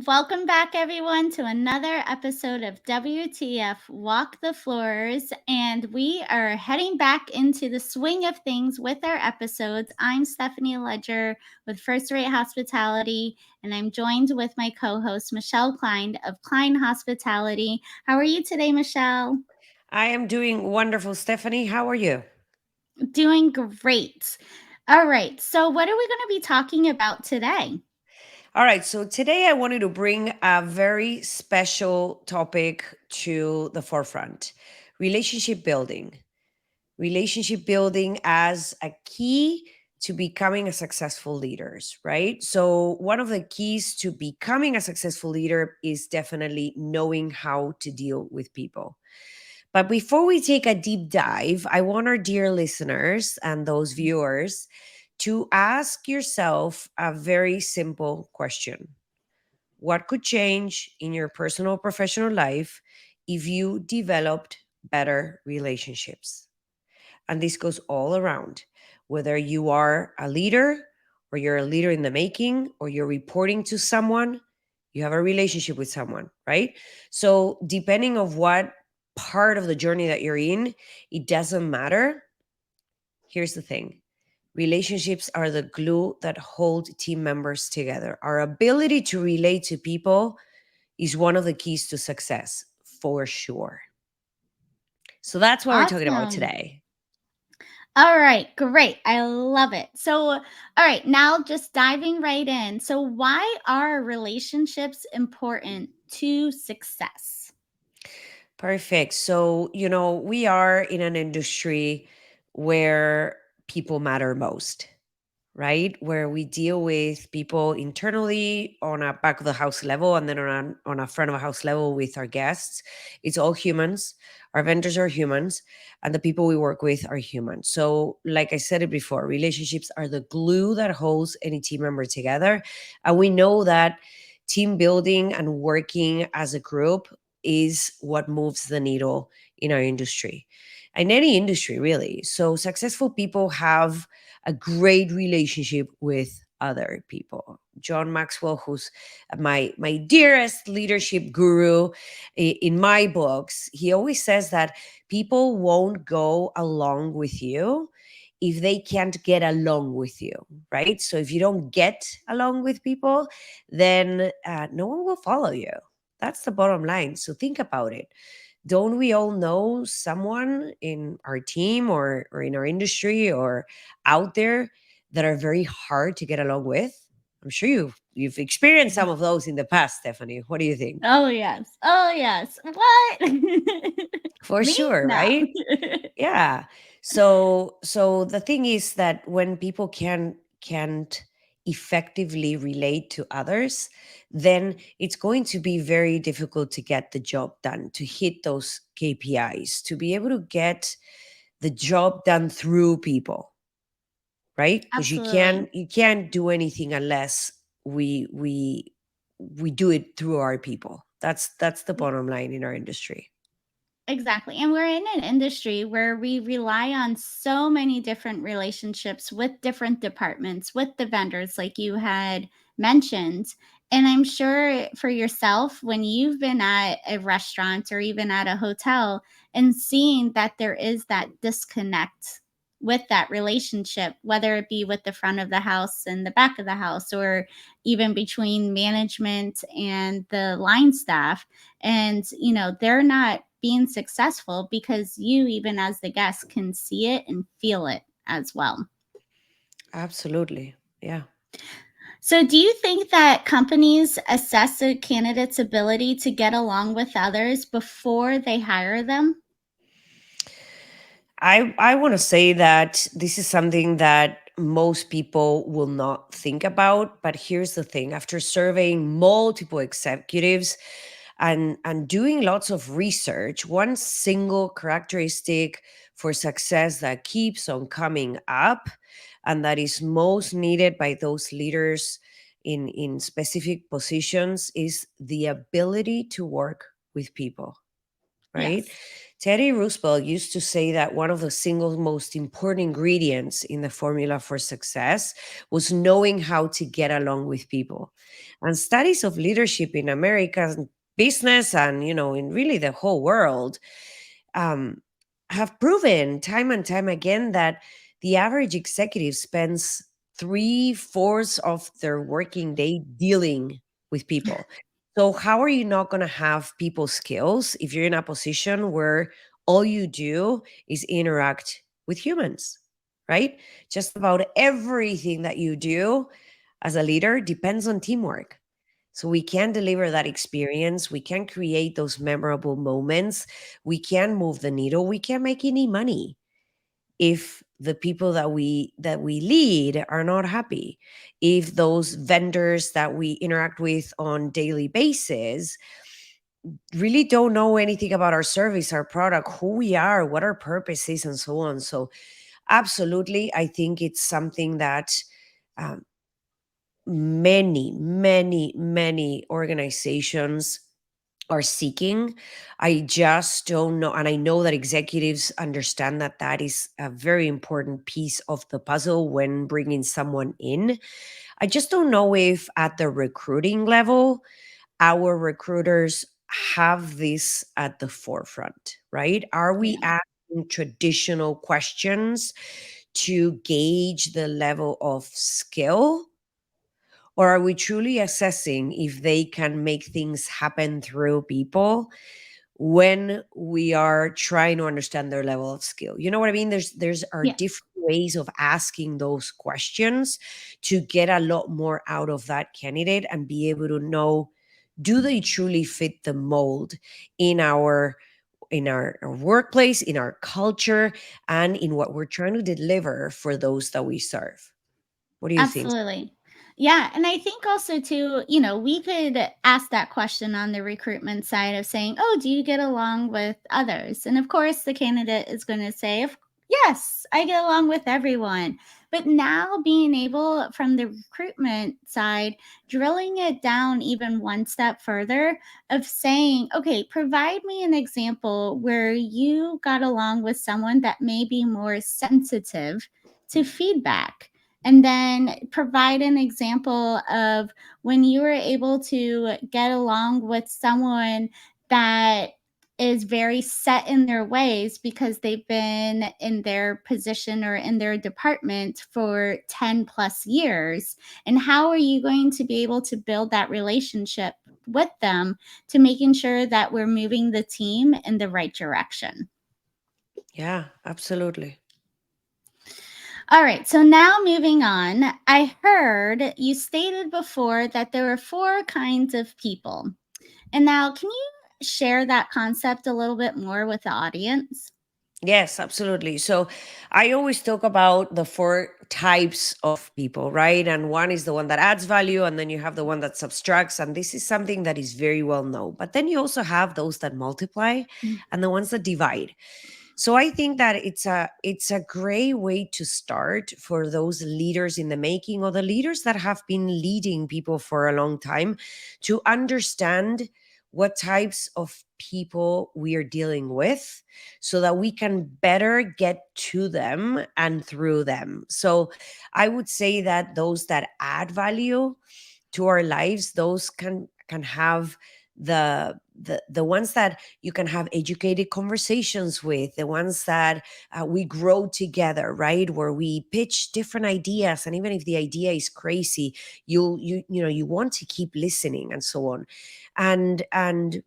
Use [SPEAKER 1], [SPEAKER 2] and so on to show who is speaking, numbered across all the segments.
[SPEAKER 1] Welcome back, everyone, to another episode of WTF Walk the Floors. And we are heading back into the swing of things with our episodes. I'm Stephanie Ledger with First Rate Hospitality, and I'm joined with my co host, Michele Kline of Kline Hospitality. How are you today, Michele?
[SPEAKER 2] I am doing wonderful, Stephanie. How are you?
[SPEAKER 1] Doing great. All right. So, what are we going to be talking about today?
[SPEAKER 2] All right, so today I wanted to bring a very special topic to the forefront: relationship building. Relationship building as a key to becoming a successful leaders, right? So one of the keys to becoming a successful leader is definitely knowing how to deal with people. But before we take a deep dive, I want our dear listeners and those viewers to ask yourself a very simple question: what could change in your personal or professional life if you developed better relationships? And this goes all around, whether you are a leader or you're a leader in the making or you're reporting to someone, you have a relationship with someone, right? So depending of what part of the journey that you're in, it doesn't matter. Here's the thing: relationships are the glue that hold team members together. Our ability to relate to people is one of the keys to success, for sure. So that's what we're talking about
[SPEAKER 1] Awesome.
[SPEAKER 2] today.
[SPEAKER 1] All right, great. I love it. So, all right, now just diving right in. So, why are relationships important to success?
[SPEAKER 2] Perfect. So, we are in an industry where people matter most, right? Where we deal with people internally on a back of the house level and then on a front of a house level with our guests. It's all humans. Our vendors are humans, and the people we work with are humans. So, like I said it before, relationships are the glue that holds any team member together. And we know that team building and working as a group is what moves the needle in our industry, in any industry, really. So, successful people have a great relationship with other people. John Maxwell, who's my dearest leadership guru in my books, he always says that people won't go along with you if they can't get along with you, right? So if you don't get along with people, then no one will follow you. That's the bottom line. So think about it. Don't we all know someone in our team or in our industry or out there that are very hard to get along with? I'm sure you've experienced some of those in the past, Stephanie. What do you think?
[SPEAKER 1] Oh, yes. Oh, yes. What?
[SPEAKER 2] For
[SPEAKER 1] Me?
[SPEAKER 2] sure,
[SPEAKER 1] No.
[SPEAKER 2] right? Yeah. So the thing is that when people can't effectively relate to others, then it's going to be very difficult to get the job done, to hit those KPIs, to be able to get the job done through people, right? Because you
[SPEAKER 1] Absolutely.
[SPEAKER 2] can't you can't do anything unless we we we do it through our people. That's the bottom line in our industry.
[SPEAKER 1] Exactly. And we're in an industry where we rely on so many different relationships with different departments, with the vendors, like you had mentioned. And I'm sure for yourself, when you've been at a restaurant or even at a hotel and seeing that there is that disconnect with that relationship, whether it be with the front of the house and the back of the house, or even between management and the line staff, and they're not being successful because you, even as the guest, can see it and feel it as well.
[SPEAKER 2] Absolutely. Yeah.
[SPEAKER 1] So do you think that companies assess a candidate's ability to get along with others before they hire them?
[SPEAKER 2] I want to say that this is something that most people will not think about. But here's the thing: after surveying multiple executives and doing lots of research, one single characteristic for success that keeps on coming up and that is most needed by those leaders in specific positions is the ability to work with people, right?
[SPEAKER 1] Yes.
[SPEAKER 2] Teddy Roosevelt used to say that one of the single most important ingredients in the formula for success was knowing how to get along with people. And studies of leadership in American business and, in really the whole world, um, have proven time and time again that the average executive spends three-fourths of their working day dealing with people. So, how are you not going to have people skills if you're in a position where all you do is interact with humans, right? Just about everything that you do as a leader depends on teamwork. So we can deliver that experience. We can create those memorable moments. We can move the needle. We can make any money if the people that we lead are not happy. If those vendors that we interact with on daily basis really don't know anything about our service, our product, who we are, what our purpose is, and so on. So absolutely, I think it's something that um, many organizations are seeking. I just don't know. And I know that executives understand that that is a very important piece of the puzzle when bringing someone in. I just don't know if at the recruiting level, our recruiters have this at the forefront, right? Are we
[SPEAKER 1] Yeah.
[SPEAKER 2] asking traditional questions to gauge the level of skill? Or are we truly assessing if they can make things happen through people when we are trying to understand their level of skill? You know what I mean? There's are
[SPEAKER 1] Yeah.
[SPEAKER 2] different ways of asking those questions to get a lot more out of that candidate and be able to know, do they truly fit the mold in our workplace, in our culture, and in what we're trying to deliver for those that we serve? What do you think?
[SPEAKER 1] Absolutely. Yeah, and I think also too, we could ask that question on the recruitment side of saying, "Oh, do you get along with others?" And of course, the candidate is going to say, "Yes, I get along with everyone." But now being able from the recruitment side, drilling it down even one step further of saying, "Okay, provide me an example where you got along with someone that may be more sensitive to feedback." And then provide an example of when you were able to get along with someone that is very set in their ways because they've been in their position or in their department for 10 plus years. And how are you going to be able to build that relationship with them to making sure that we're moving the team in the right direction?
[SPEAKER 2] Yeah, absolutely.
[SPEAKER 1] All right, so now moving on, I heard you stated before that there are four kinds of people. And now, can you share that concept a little bit more with the audience?
[SPEAKER 2] Yes, absolutely. So I always talk about the four types of people, right? And one is the one that adds value, and then you have the one that subtracts. And this is something that is very well known. But then you also have those that multiply
[SPEAKER 1] Mm.
[SPEAKER 2] and the ones that divide. So I think that it's a great way to start for those leaders in the making or the leaders that have been leading people for a long time to understand what types of people we are dealing with so that we can better get to them and through them. So I would say that those that add value to our lives, those can have the ones that you can have educated conversations with, the ones that we grow together, right, where we pitch different ideas, and even if the idea is crazy, you want to keep listening and so on. And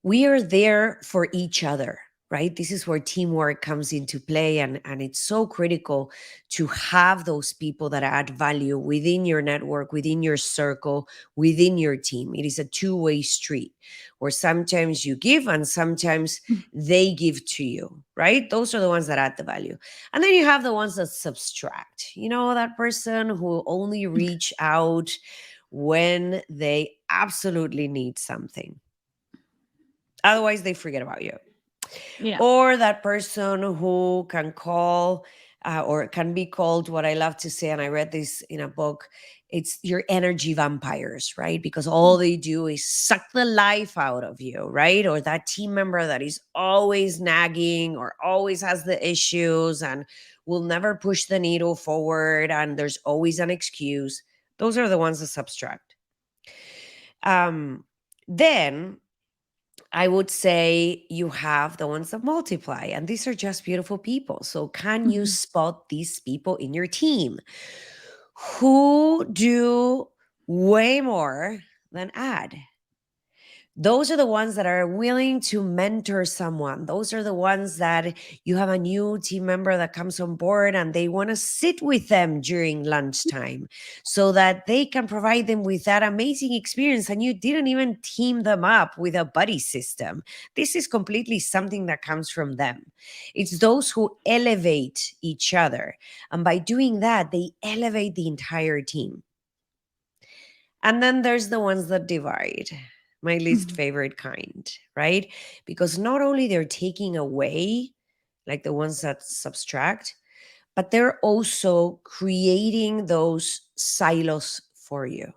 [SPEAKER 2] we are there for each other, right? This is where teamwork comes into play, and it's so critical to have those people that add value within your network, within your circle, within your team. It is a two-way street where sometimes you give and sometimes
[SPEAKER 1] Mm.
[SPEAKER 2] they give to you, right? Those are the ones that add the value. And then you have the ones that subtract, that person who only reach out when they absolutely need something. Otherwise, they forget about you.
[SPEAKER 1] Yeah.
[SPEAKER 2] or that person who can call or can be called, what I love to say, and I read this in a book, it's your energy vampires, right? Because all they do is suck the life out of you, right? Or that team member that is always nagging or always has the issues and will never push the needle forward, and there's always an excuse. Those are the ones that subtract. Then I would say you have the ones that multiply, and these are just beautiful people. So, can you
[SPEAKER 1] Mhm.
[SPEAKER 2] spot these people in your team who do way more than add? Those are the ones that are willing to mentor someone. Those are the ones that you have a new team member that comes on board and they want to sit with them during lunchtime so that they can provide them with that amazing experience. And you didn't even team them up with a buddy system. This is completely something that comes from them. It's those who elevate each other. And by doing that, they elevate the entire team. And then there's the ones that divide, my least
[SPEAKER 1] Mhm.
[SPEAKER 2] favorite kind, right? Because not only they're taking away, like the ones that subtract, but they're also creating those silos for you.
[SPEAKER 1] Mhm.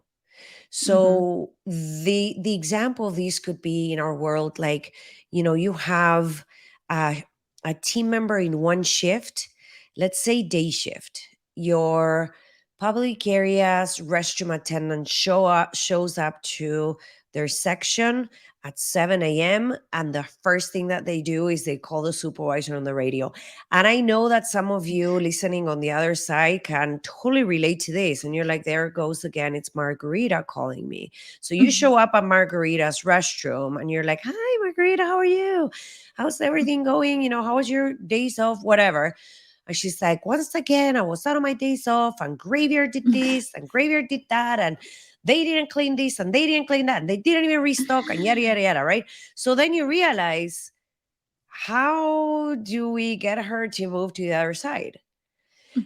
[SPEAKER 2] So the example of these could be in our world, like, you have a, a team member in one shift, let's say day shift. Your public areas restroom attendant shows up to their section at 7 a.m. and the first thing that they do is they call the supervisor on the radio. And I know that some of you listening on the other side can totally relate to this. And you're like, there it goes again. It's Margarita calling me. So you
[SPEAKER 1] Mhm.
[SPEAKER 2] show up at Margarita's restroom and you're like, hi, Margarita, how are you? How's everything going? How was your days off? Whatever. And she's like, once again, I was out on my days off and Graveyard did this and Graveyard did that. And they didn't clean this and they didn't clean that. And they didn't even restock and yada, yada, yada. Right. So then you realize, how do we get her to move to the other side?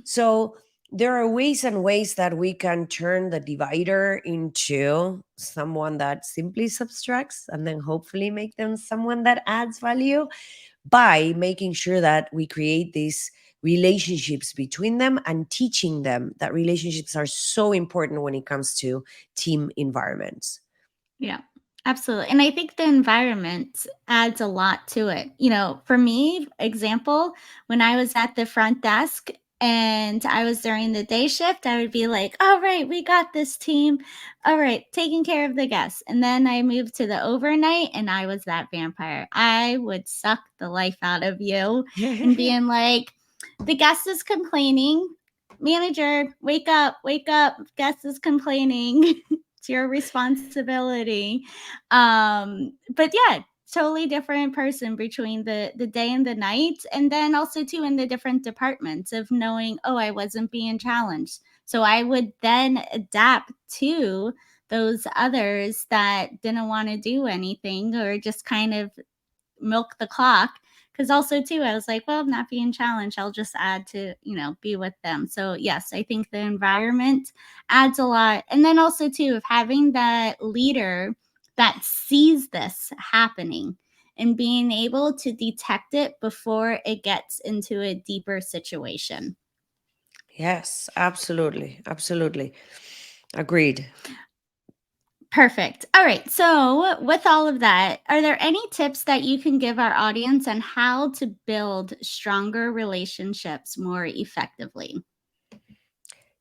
[SPEAKER 2] So there are ways and ways that we can turn the divider into someone that simply subtracts and then hopefully make them someone that adds value by making sure that we create these relationships between them and teaching them that relationships are so important when it comes to team environments.
[SPEAKER 1] Yeah, absolutely. And I think the environment adds a lot to it. For me, example, when I was at the front desk and I was during the day shift, I would be like, all right, we got this team. All right, taking care of the guests. And then I moved to the overnight and I was that vampire. I would suck the life out of you and being like, the guest is complaining. Manager, wake up, guest is complaining. It's your responsibility. But yeah, totally different person between the day and the night, and then also too in the different departments of knowing, oh, I wasn't being challenged, so I would then adapt to those others that didn't want to do anything or just kind of milk the clock. Because also too, I was like, well, I'm not being challenged, I'll just add to be with them. So yes, I think the environment adds a lot. And then also too, of having that leader that sees this happening and being able to detect it before it gets into a deeper situation.
[SPEAKER 2] Yes, absolutely. Absolutely. Agreed.
[SPEAKER 1] Perfect. All right. So, with all of that, are there any tips that you can give our audience on how to build stronger relationships more effectively?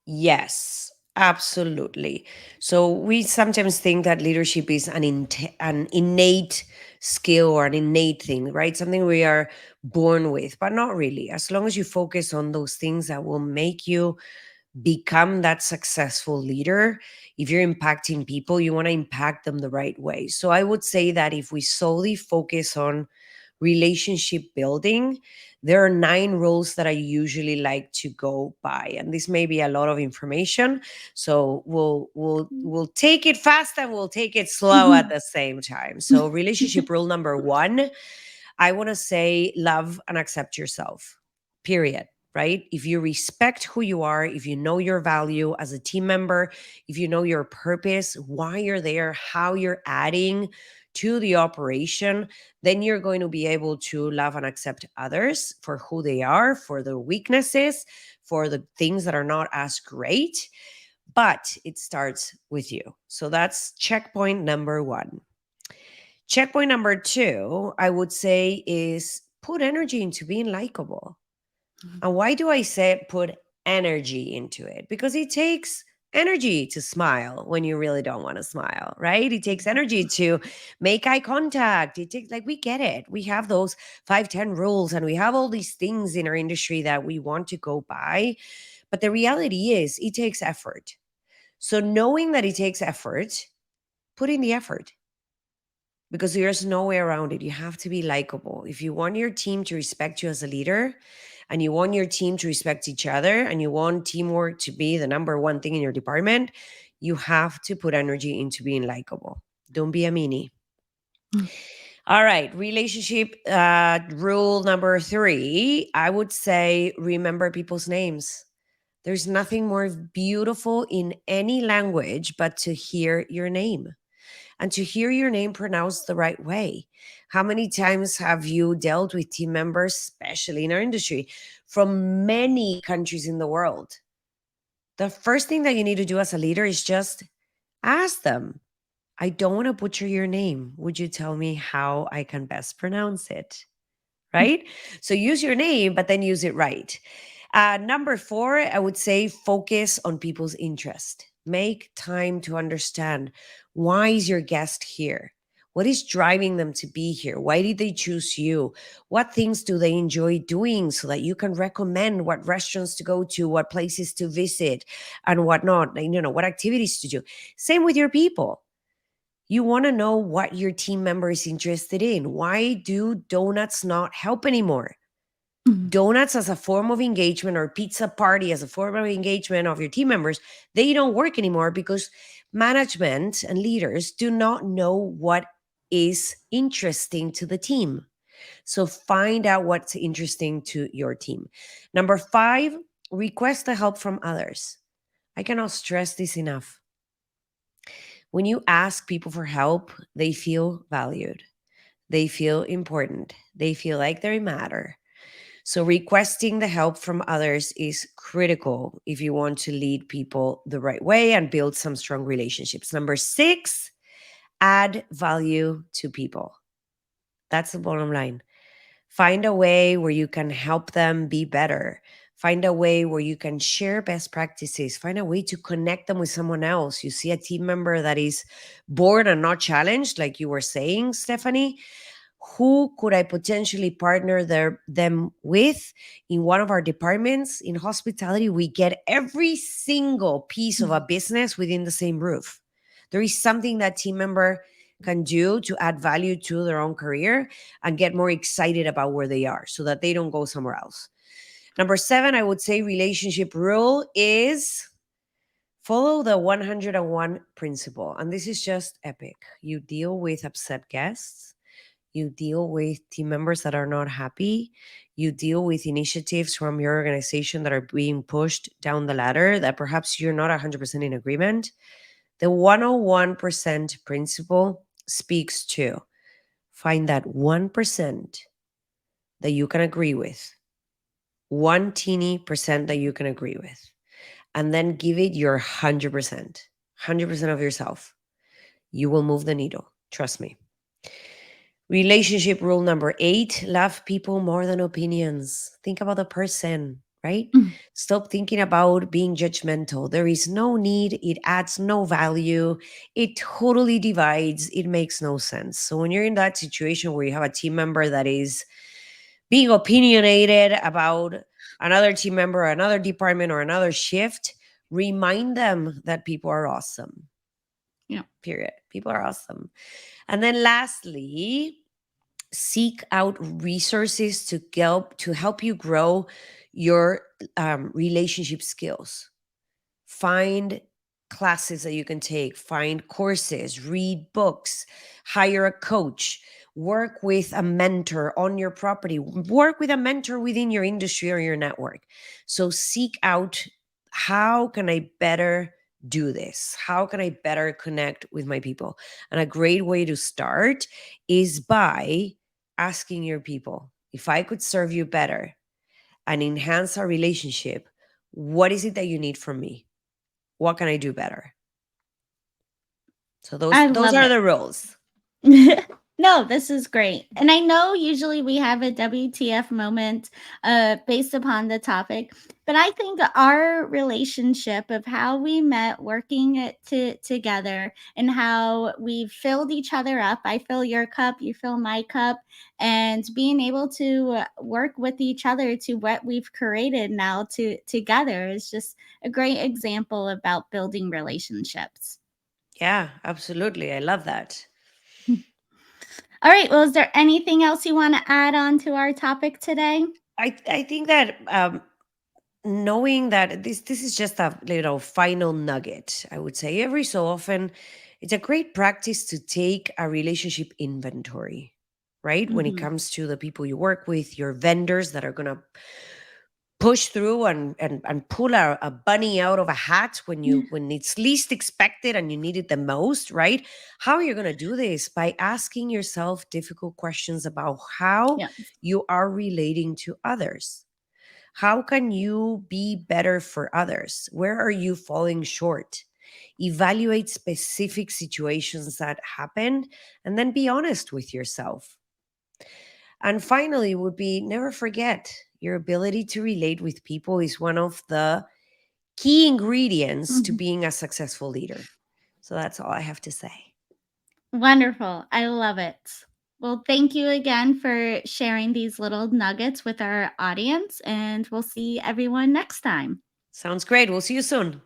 [SPEAKER 2] Yes, absolutely. So we sometimes think that leadership is an innate skill or an innate thing, right? Something we are born with, but not really. As long as you focus on those things that will make you become that successful leader, if you're impacting people, you want to impact them the right way. So I would say that if we solely focus on relationship building, there are 9 rules that I usually like to go by, and this may be a lot of information, so we'll take it fast and we'll take it slow at the same time. So relationship rule number 1, I want to say love and accept yourself. Period. right? If you respect who you are, if you know your value as a team member, if you know your purpose, why you're there, how you're adding to the operation, then you're going to be able to love and accept others for who they are, for their weaknesses, for the things that are not as great. But it starts with you. So that's checkpoint number one. Checkpoint number two, I would say, is put energy into being likable. And why do I say put energy into it? Because it takes energy to smile when you really don't want to smile, right? It takes energy to make eye contact. It takes, like, we get it. We have those 5, 10 rules and we have all these things in our industry that we want to go by. But the reality is, it takes effort. So knowing that it takes effort, put in the effort, because there's no way around it. You have to be likable. If you want your team to respect you as a leader, and you want your team to respect each other, and you want teamwork to be the number one thing in your department, you have to put energy into being likable. Don't be a meanie. All right, relationship rule number 3, I would say remember people's names. There's nothing more beautiful in any language but to hear your name, and to hear your name pronounced the right way. How many times have you dealt with team members, especially in our industry, from many countries in the world? The first thing that you need to do as a leader is just ask them, I don't want to butcher your name. Would you tell me how I can best pronounce it? Right? So use your name, but then use it right. Number 4, I would say focus on people's interest. Make time to understand, why is your guest here? What is driving them to be here? Why did they choose you? What things do they enjoy doing, so that you can recommend what restaurants to go to, what places to visit, and whatnot, what activities to do. Same with your people. You want to know what your team member is interested in. Why do donuts not help anymore? Donuts as a form of engagement, or pizza party as a form of engagement of your team members, they don't work anymore because management and leaders do not know what is interesting to the team. So find out what's interesting to your team. Number 5, request the help from others. I cannot stress this enough. When you ask people for help, they feel valued. They feel important. They feel like they matter. So, requesting the help from others is critical if you want to lead people the right way and build some strong relationships. Number 6, add value to people. That's the bottom line. Find a way where you can help them be better. Find a way where you can share best practices. Find a way to connect them with someone else. You see a team member that is bored and not challenged, like you were saying, Stephanie. Who could I potentially partner them with in one of our departments? In hospitality, we get every single piece of a business within the same roof. There is something that team member can do to add value to their own career and get more excited about where they are, so that they don't go somewhere else. Number 7, I would say relationship rule is follow the 101 principle. And this is just epic. You deal with upset guests. You deal with team members that are not happy. You deal with initiatives from your organization that are being pushed down the ladder that perhaps you're not 100% in agreement. The 101% principle speaks to find that 1% that you can agree with, one teeny percent that you can agree with, and then give it your 100% of yourself. You will move the needle. Trust me. Relationship rule number 8, love people more than opinions. Think about the person, right? Stop thinking about being judgmental. There is no need. It adds no value. It totally divides. It makes no sense. So when you're in that situation where you have a team member that is being opinionated about another team member, another department, or another shift, remind them that people are awesome.
[SPEAKER 1] Yeah.
[SPEAKER 2] Period. People are awesome. And then lastly, seek out resources to help you grow your relationship skills. Find classes that you can take, find courses, read books, hire a coach. work with a mentor on your property, work with a mentor within your industry or your network. So seek out, how can I better do this? How can I better connect with my people? And a great way to start is by asking your people, if I could serve you better and enhance our relationship, what is it that you need from me? What can I do better? So those
[SPEAKER 1] I
[SPEAKER 2] those
[SPEAKER 1] love
[SPEAKER 2] are
[SPEAKER 1] it.
[SPEAKER 2] the rules.
[SPEAKER 1] No, this is great. And I know usually we have a WTF moment based upon the topic, but I think our relationship of how we met working together and how we filled each other up. I fill your cup, you fill my cup, and being able to work with each other to what we've created now together is just a great example about building relationships.
[SPEAKER 2] Yeah, absolutely. I love that.
[SPEAKER 1] All right. Well, is there anything else you want to add on to our topic today?
[SPEAKER 2] I think that knowing that this is just a final nugget, I would say every so often it's a great practice to take a relationship inventory, right? When it
[SPEAKER 1] Hmm.
[SPEAKER 2] comes to the people you work with, your vendors that are going to push through and pull a bunny out of a hat when it's least expected and you need it the most, right? How are you going to do this? By asking yourself difficult questions about how
[SPEAKER 1] Yeah.
[SPEAKER 2] you are relating to others. How can you be better for others? Where are you falling short? Evaluate specific situations that happened and then be honest with yourself. And finally, would be never forget, your ability to relate with people is one of the key ingredients to
[SPEAKER 1] Mhm.
[SPEAKER 2] being a successful leader. So that's all I have to say.
[SPEAKER 1] Wonderful. I love it. Well, thank you again for sharing these little nuggets with our audience, and we'll see everyone next time.
[SPEAKER 2] Sounds great. We'll see you soon.